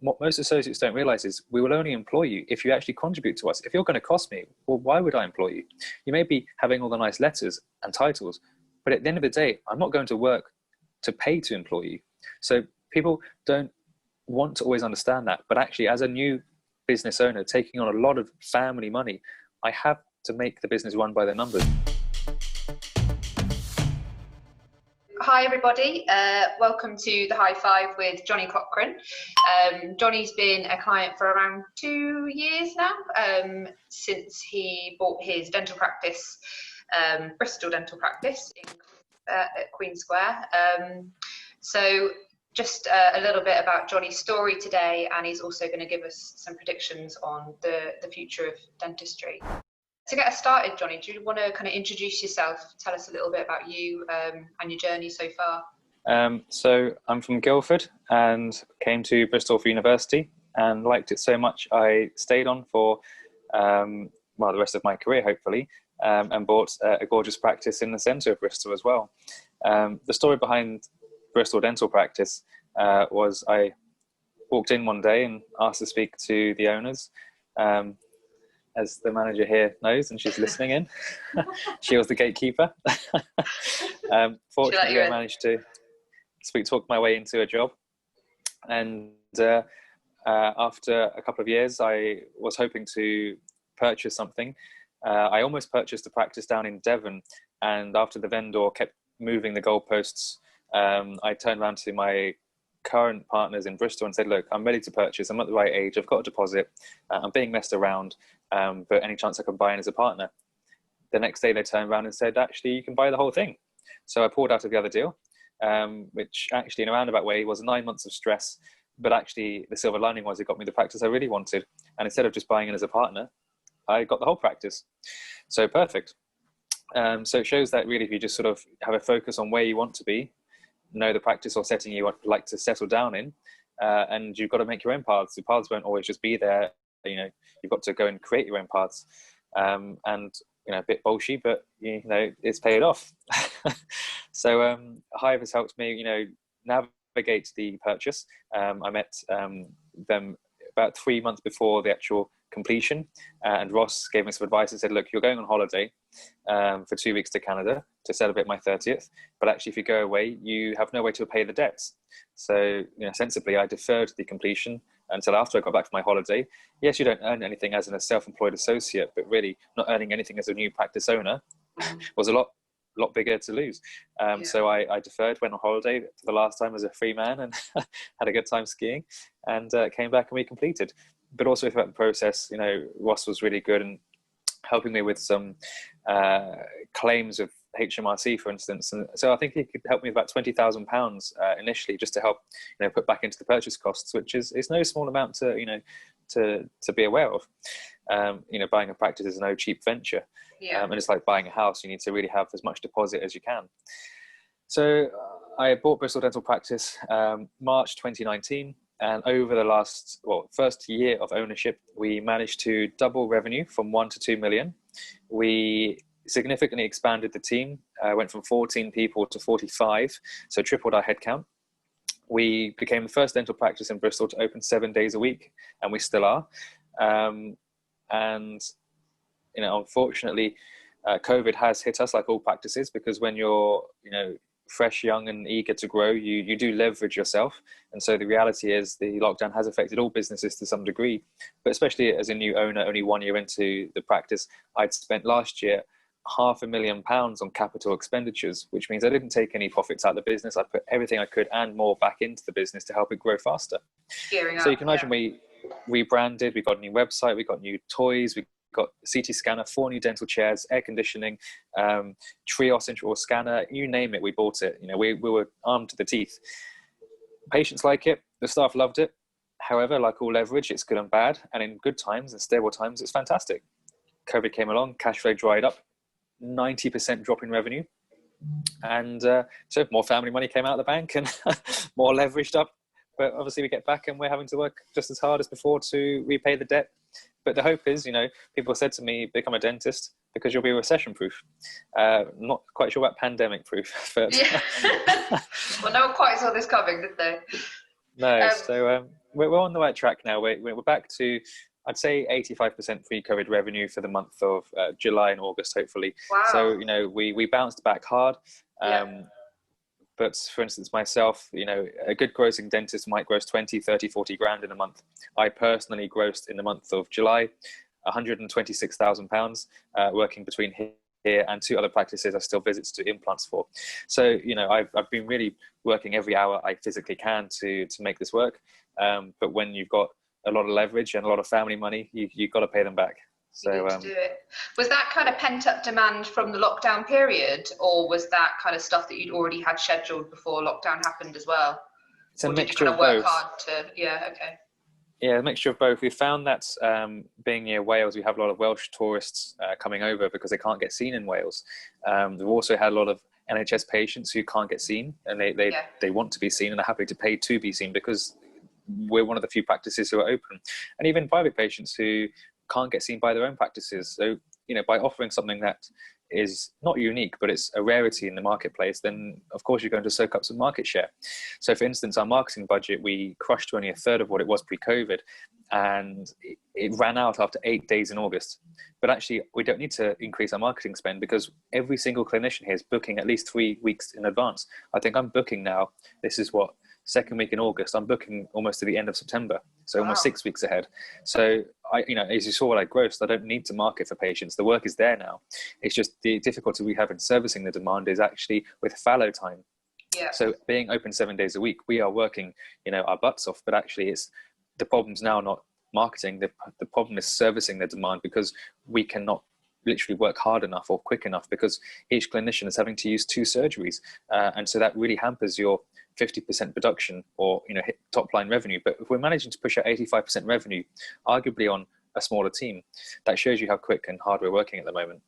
what most associates don't realize is we will only employ you if you actually contribute to us. If you're going to cost me, well, why would I employ you? You may be having all the nice letters and titles, but at the end of the day, I'm not going to work to pay to employ you. So people don't want to always understand that. But actually, as a new business owner taking on a lot of family money, I have to make the business run by the numbers. Hi everybody, welcome to the Hive with Jonny Cochrane. Jonny's been a client for around 2 years now, since he bought his dental practice, Bristol Dental Practice at Queen Square. So just a little bit about Jonny's story today, and he's also going to give us some predictions on the future of dentistry. To get us started, Jonny, do you want to kind of introduce yourself, tell us a little bit about you and your journey so far? So I'm from Guildford and came to Bristol for university and liked it so much I stayed on for the rest of my career, hopefully, and bought a gorgeous practice in the centre of Bristol as well. The story behind Bristol Dental Practice was I walked in one day and asked to speak to the owners. As the manager here knows, and she's listening in. She was the gatekeeper. Fortunately, I managed to talk my way into a job. And after a couple of years, I was hoping to purchase something. I almost purchased a practice down in Devon, and after the vendor kept moving the goalposts, I turned around to my current partners in Bristol and said, look, I'm ready to purchase. I'm at the right age. I've got a deposit. I'm being messed around, but any chance I can buy in as a partner? The next day they turned around and said, actually, you can buy the whole thing. So I pulled out of the other deal, which actually in a roundabout way was 9 months of stress. But actually the silver lining was it got me the practice I really wanted. And instead of just buying in as a partner, I got the whole practice. So perfect. So it shows that really if you just sort of have a focus on where you want to be, know the practice or setting you would like to settle down in, and you've got to make your own paths. The paths won't always just be there. You've got to go and create your own paths, and a bit bullshit, but it's paid off. So Hive has helped me navigate the purchase. I met them about 3 months before the actual completion, and Ross gave me some advice and said, look, you're going on holiday for 2 weeks to Canada to celebrate my 30th, but actually if you go away you have no way to pay the debts. So sensibly I deferred the completion until after I got back from my holiday. Yes, you don't earn anything as a self-employed associate, but really not earning anything as a new practice owner was a lot bigger to lose. So I deferred, went on holiday for the last time as a free man, and had a good time skiing, and came back and we completed. But also throughout the process, Ross was really good in helping me with some claims of HMRC, for instance. And so I think he could help me with about £20,000 initially, just to help, put back into the purchase costs, which is no small amount to be aware of. Buying a practice is no cheap venture. And it's like buying a house. You need to really have as much deposit as you can. So I bought Bristol Dental Practice March 2019. And over the first year of ownership, we managed to double revenue from 1 to 2 million. We significantly expanded the team, went from 14 people to 45, so tripled our headcount. We became the first dental practice in Bristol to open 7 days a week, and we still are. Unfortunately, COVID has hit us like all practices, because when you're, fresh, young and eager to grow, you do leverage yourself. And so the reality is the lockdown has affected all businesses to some degree, but especially as a new owner, only 1 year into the practice, I'd spent last year £500,000 on capital expenditures, which means I didn't take any profits out of the business. I put everything I could and more back into the business to help it grow faster. So you can imagine we rebranded, we got a new website, we got new toys, we got a CT scanner, 4 new dental chairs, air conditioning, Trios intraoral scanner, you name it, we bought it. We were armed to the teeth. Patients like it, the staff loved it. However, like all leverage, it's good and bad. And in good times and stable times, it's fantastic. COVID came along, cash flow dried up, 90% drop in revenue. And so more family money came out of the bank and more leveraged up. But obviously we get back and we're having to work just as hard as before to repay the debt. But the hope is, people said to me, become a dentist because you'll be recession proof. Not quite sure about pandemic proof, but well, no one quite saw this coming, did they? No. So we're on the right track now. We're back to, I'd say, 85% pre-COVID revenue for the month of July and August, hopefully. Wow. So, you know, we bounced back hard. Yeah. But for instance, myself, you know, a good grossing dentist might gross 20, 30, 40 grand in a month. I personally grossed in the month of July £126,000, working between here and 2 other practices I still visits to implants for. So, you know, I've been really working every hour I physically can to make this work. But when you've got a lot of leverage and a lot of family money, you've got to pay them back. So to do it. Was that kind of pent up demand from the lockdown period, or was that kind of stuff that you'd already had scheduled before lockdown happened as well? It's a or mixture did you kind of of work both. hard to, yeah, okay. Yeah, a mixture of both. We found that being near Wales, we have a lot of Welsh tourists coming over because they can't get seen in Wales. We've also had a lot of NHS patients who can't get seen, and they want to be seen and are happy to pay to be seen because we're one of the few practices who are open. And even private patients who can't get seen by their own practices. So, you know, by offering something that is not unique, but it's a rarity in the marketplace, then of course you're going to soak up some market share. So for instance, our marketing budget, we crushed to only a third of what it was pre-COVID, and it ran out after 8 days in August. But actually, we don't need to increase our marketing spend because every single clinician here is booking at least 3 weeks in advance. I think I'm booking now, this is what, second week in August, I'm booking almost to the end of September, so almost 6 weeks ahead. So I, you know, as you saw what I grossed, I don't need to market for patients. The work is there now. It's just the difficulty we have in servicing the demand is actually with fallow time. Yeah. So being open 7 days a week, we are working, you know, our butts off, but actually it's the problem's now not marketing. The problem is servicing the demand because we cannot literally work hard enough or quick enough because each clinician is having to use 2 surgeries, and so that really hampers your 50% production or, you know, hit top line revenue. But if we're managing to push out 85% revenue, arguably on a smaller team, that shows you how quick and hard we're working at the moment.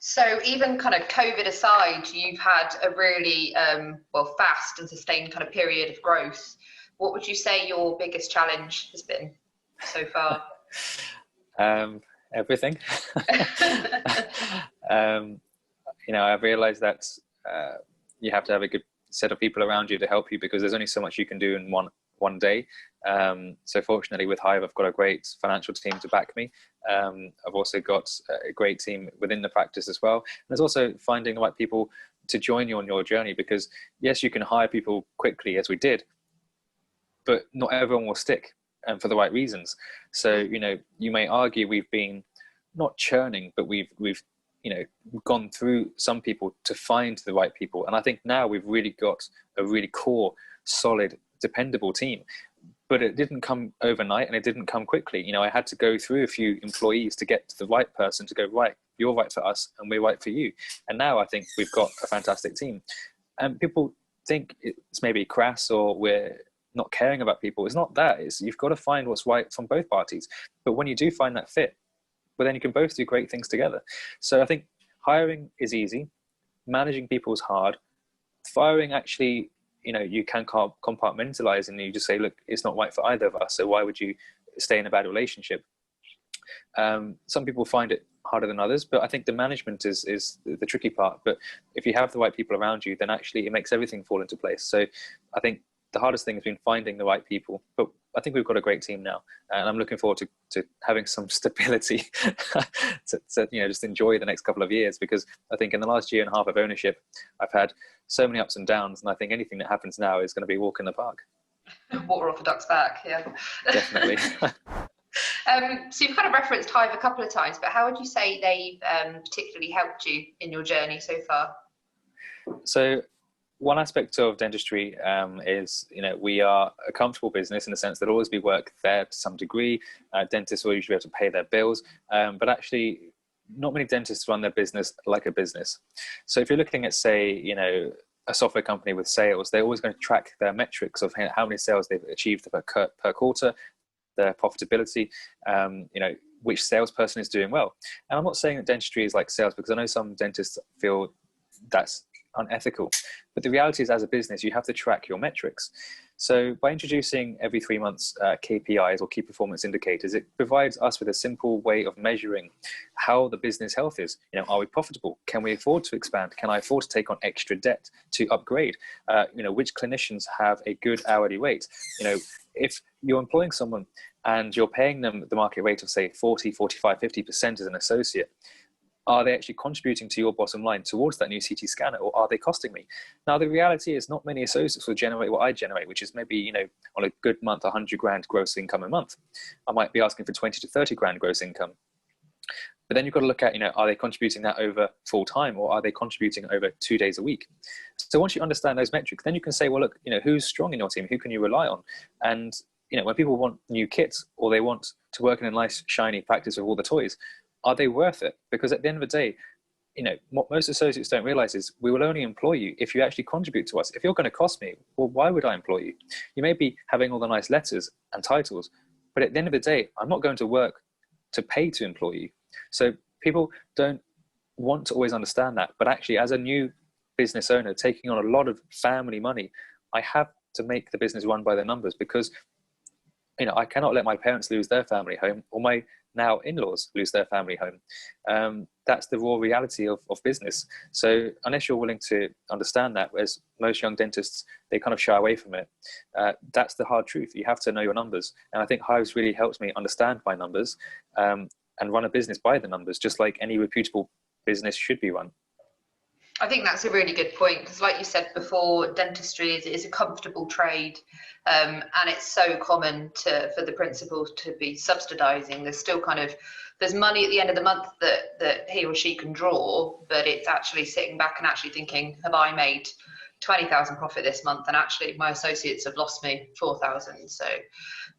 So even kind of COVID aside, you've had a really fast and sustained kind of period of growth. What would you say your biggest challenge has been so far? Everything. You know, I've realized that you have to have a good set of people around you to help you because there's only so much you can do in one day. So fortunately with Hive, I've got a great financial team to back me. I've also got a great team within the practice as well. And there's also finding the right people to join you on your journey because yes, you can hire people quickly as we did, but not everyone will stick and for the right reasons. So, you know, you may argue we've been not churning, but we've you know, gone through some people to find the right people. And I think now we've really got a really core, solid, dependable team. But it didn't come overnight and it didn't come quickly. You know, I had to go through a few employees to get to the right person to go, right, you're right for us and we're right for you. And now I think we've got a fantastic team. And people think it's maybe crass or we're not caring about people. It's not that. It's you've got to find what's right from both parties. But when you do find that fit, well, then you can both do great things together. So I think hiring is easy, managing people is hard. Firing, actually, you know, you can compartmentalize and you just say, look, it's not right for either of us, so why would you stay in a bad relationship? Some people find it harder than others, but I think the management is the tricky part. But if you have the right people around you, then actually it makes everything fall into place. So I think the hardest thing has been finding the right people, but I think we've got a great team now, and I'm looking forward to having some stability to you know, just enjoy the next couple of years, because I think in the last year and a half of ownership, I've had so many ups and downs, and I think anything that happens now is going to be a walk in the park. Water off a duck's back, yeah. Definitely. So you've kind of referenced Hive a couple of times, but how would you say they've particularly helped you in your journey so far? So one aspect of dentistry is, you know, we are a comfortable business in the sense that always be work there to some degree. Dentists will usually be able to pay their bills, but actually not many dentists run their business like a business. So if you're looking at, say, you know, a software company with sales, they're always going to track their metrics of how many sales they've achieved per quarter, their profitability, you know, which salesperson is doing well. And I'm not saying that dentistry is like sales, because I know some dentists feel that's unethical. But the reality is, as a business, you have to track your metrics. So by introducing every 3 months KPIs or key performance indicators, it provides us with a simple way of measuring how the business health is. You know, are we profitable? Can we afford to expand? Can I afford to take on extra debt to upgrade? You know, which clinicians have a good hourly rate? You know, if you're employing someone and you're paying them the market rate of, say, 40, 45, 50% as an associate, are they actually contributing to your bottom line towards that new CT scanner, or are they costing me? Now, the reality is not many associates will generate what I generate, which is maybe, you know, on a good month, 100 grand gross income a month. I might be asking for 20 to 30 grand gross income. But then you've got to look at, you know, are they contributing that over full time, or are they contributing over 2 days a week? So once you understand those metrics, then you can say, well, look, you know, who's strong in your team? Who can you rely on? And, you know, when people want new kits, or they want to work in a nice, shiny practice with all the toys, are they worth it? Because at the end of the day, you know, what most associates don't realize is we will only employ you if you actually contribute to us. If you're going to cost me, well, why would I employ you? You may be having all the nice letters and titles, but at the end of the day, I'm not going to work to pay to employ you. So people don't want to always understand that. But actually, as a new business owner taking on a lot of family money, I have to make the business run by the numbers, because, you know, I cannot let my parents lose their family home, or my now in-laws lose their family home. That's the raw reality of business. So unless you're willing to understand that, as most young dentists, they kind of shy away from it. That's the hard truth. You have to know your numbers. And I think Hive's really helped me understand my numbers and run a business by the numbers, just like any reputable business should be run. I think that's a really good point, because like you said before, dentistry is a comfortable trade, and it's so common for the principal to be subsidising. There's still there's money at the end of the month that he or she can draw, but it's actually sitting back and actually thinking, have I made 20,000 profit this month, and actually my associates have lost me 4,000. So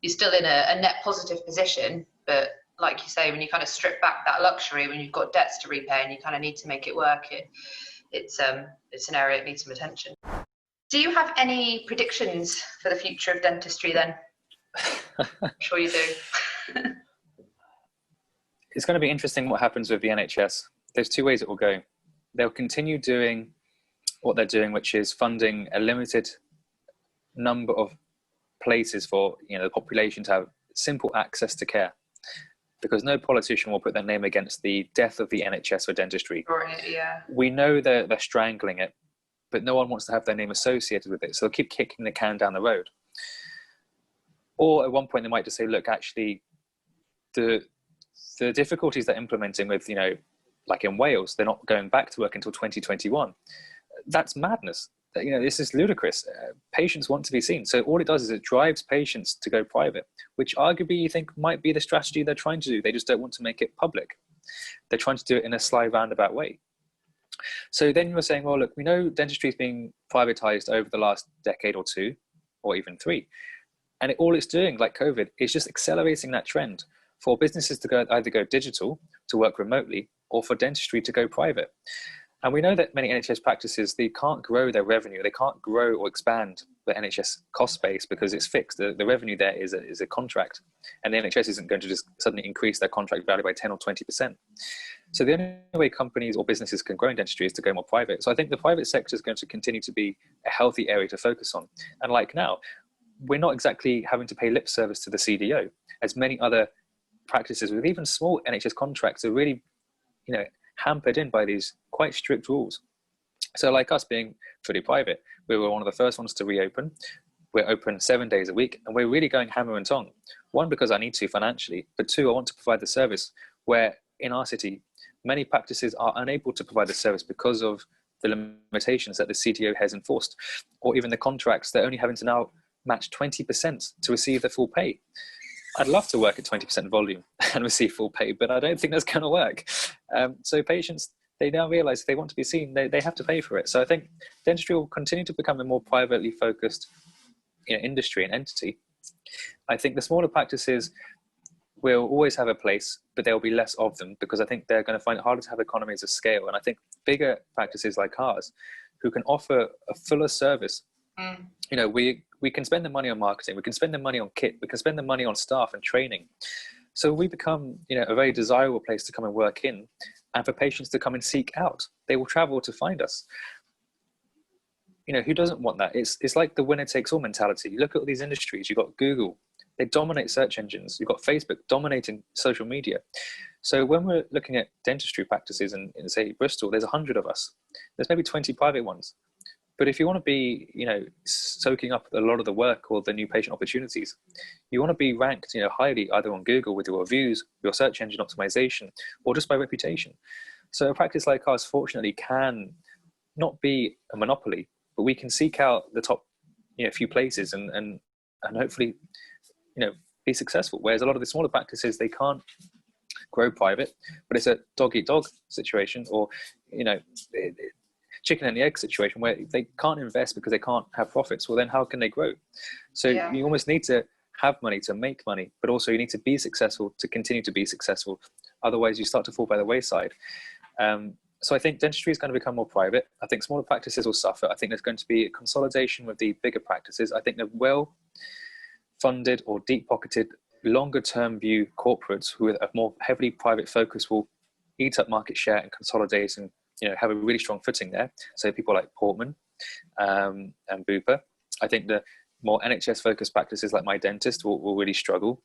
you're still in a net positive position, but like you say, when you kind of strip back that luxury, when you've got debts to repay and you kind of need to make it work, it's an area that needs some attention. Do you have any predictions for the future of dentistry then? I'm sure you do. It's going to be interesting what happens with the NHS. There's two ways it will go. They'll continue doing what they're doing, which is funding a limited number of places for, you know, the population to have simple access to care, because no politician will put their name against the death of the NHS for dentistry. Right, yeah. We know they're strangling it, but no one wants to have their name associated with it, so they'll keep kicking the can down the road. Or at one point they might just say, look, actually, the difficulties they're implementing with, you know, like in Wales, they're not going back to work until 2021. That's madness. You know, this is ludicrous. Patients want to be seen. So all it does is it drives patients to go private, which arguably you think might be the strategy they're trying to do. They just don't want to make it public. They're trying to do it in a sly roundabout way. So then you're saying, well, look, we know dentistry is being privatized over the last decade or two, or even 3. And all it's doing, like COVID, is just accelerating that trend for businesses to either go digital, to work remotely, or for dentistry to go private. And we know that many NHS practices, they can't grow their revenue. They can't grow or expand the NHS cost base because it's fixed. The revenue there is a contract. And the NHS isn't going to just suddenly increase their contract value by 10 or 20%. So the only way companies or businesses can grow in dentistry is to go more private. So I think the private sector is going to continue to be a healthy area to focus on. And like now, we're not exactly having to pay lip service to the CDO, as many other practices with even small NHS contracts are really, you know, hampered in by these quite strict rules. So like us being fully private, we were one of the first ones to reopen. We're open 7 days a week, and we're really going hammer and tong. 1, because I need to financially, but 2, I want to provide the service where in our city, many practices are unable to provide the service because of the limitations that the CDO has enforced, or even the contracts they're only having to now match 20% to receive the full pay. I'd love to work at 20% volume and receive full pay, but I don't think that's going to work. So patients, they now realize if they want to be seen, they have to pay for it. So I think dentistry will continue to become a more privately focused, you know, industry and entity. I think the smaller practices will always have a place, but there will be less of them because I think they're going to find it harder to have economies of scale. And I think bigger practices like ours, who can offer a fuller service, you know, we can spend the money on marketing, we can spend the money on kit, we can spend the money on staff and training. So we become, you know, a very desirable place to come and work in, and for patients to come and seek out. They will travel to find us. who doesn't want that? It's like the winner takes all mentality. You look at all these industries. You've got Google, they dominate search engines. You've got Facebook dominating social media. So when we're looking at dentistry practices in say Bristol, there's 100 of us. There's maybe 20 private ones. But if you want to be, soaking up a lot of the work or the new patient opportunities, you want to be ranked, highly either on Google with your reviews, your search engine optimization, or just by reputation. So a practice like ours, fortunately, can not be a monopoly, but we can seek out the top, few places and hopefully, be successful. Whereas a lot of the smaller practices, they can't grow private, but it's a dog eat dog situation, or chicken and the egg situation where they can't invest because they can't have profits. Well, then how can they grow? So you almost need to have money to make money, but also you need to be successful to continue to be successful. Otherwise you start to fall by the wayside. So I think dentistry is going to become more private. I think smaller practices will suffer. I think there's going to be a consolidation with the bigger practices. I think the well-funded or deep-pocketed, longer-term view corporates who have more heavily private focus will eat up market share and consolidate and have a really strong footing there. So people like Portman and Bupa. I think the more NHS-focused practices like My Dentist will really struggle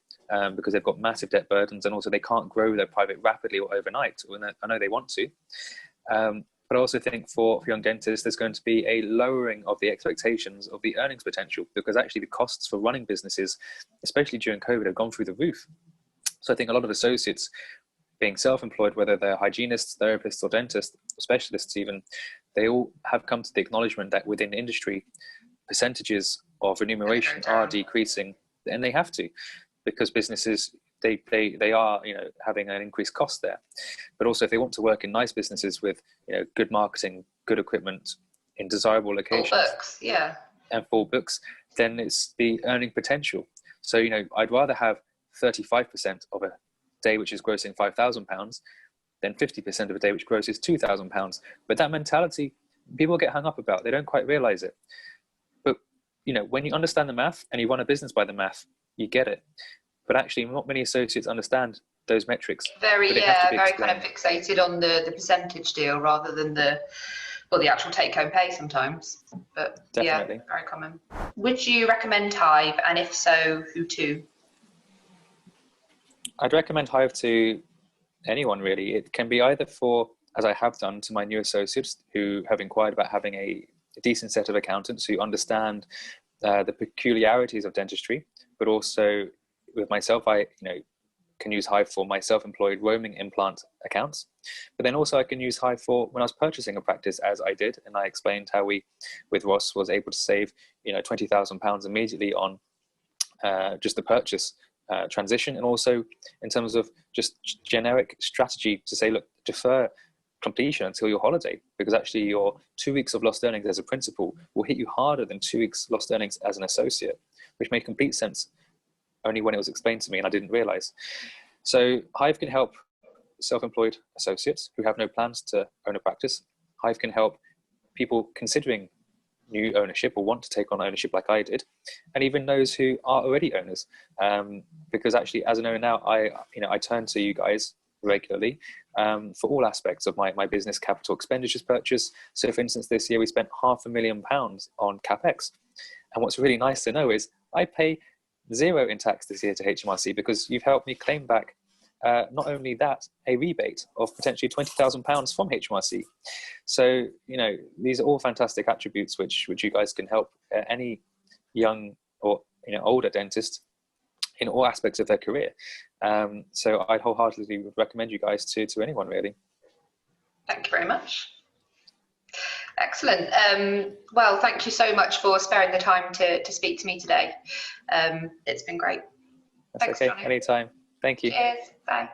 because they've got massive debt burdens, and also they can't grow their private rapidly or overnight. I know they want to. But I also think for young dentists, there's going to be a lowering of the expectations of the earnings potential, because actually the costs for running businesses, especially during COVID, have gone through the roof. So I think a lot of associates being self-employed, whether they're hygienists, therapists, or dentists, specialists even, they all have come to the acknowledgement that within industry, percentages of remuneration are decreasing, and they have to, because businesses, they are having an increased cost there. But also if they want to work in nice businesses with good marketing, good equipment, in desirable locations, full books, and full books, then it's the earning potential. So I'd rather have 35% of a day which is grossing £5,000 than 50% of a day which grosses £2,000. But that mentality, people get hung up about. They don't quite realize it. But when you understand the math and you run a business by the math, you get it. But actually, not many associates understand those metrics. Very kind of fixated on the percentage deal rather than the actual take-home pay sometimes. But definitely. Very common. Would you recommend Hive, and if so, who to? I'd recommend Hive to anyone, really. It can be either for, as I have done, to my new associates who have inquired about having a decent set of accountants who understand the peculiarities of dentistry, but also with myself, I can use Hive for my self-employed roaming implant accounts. But then also I can use Hive for when I was purchasing a practice, as I did, and I explained how we, with Ross, was able to save £20,000 immediately on just the purchase transition, and also in terms of just generic strategy to say, look, defer completion until your holiday, because actually your 2 weeks of lost earnings as a principal will hit you harder than 2 weeks lost earnings as an associate, which made complete sense only when it was explained to me and I didn't realize. So Hive can help self-employed associates who have no plans to own a practice. Hive can help people considering new ownership or want to take on ownership like I did, and even those who are already owners, because actually as an owner now, I turn to you guys regularly for all aspects of my business capital expenditures purchase. So for instance, this year we spent £500,000 on CapEx, and what's really nice to know is I pay zero in tax this year to HMRC, because you've helped me claim back not only that, a rebate of potentially £20,000 from HMRC. So these are all fantastic attributes which you guys can help any young or older dentist in all aspects of their career. So I'd wholeheartedly recommend you guys to anyone, really. Thank you very much. Excellent. Well, thank you so much for sparing the time to speak to me today. It's been great. That's Thanks, okay. Jonny. Anytime. Thank you. Cheers. Bye.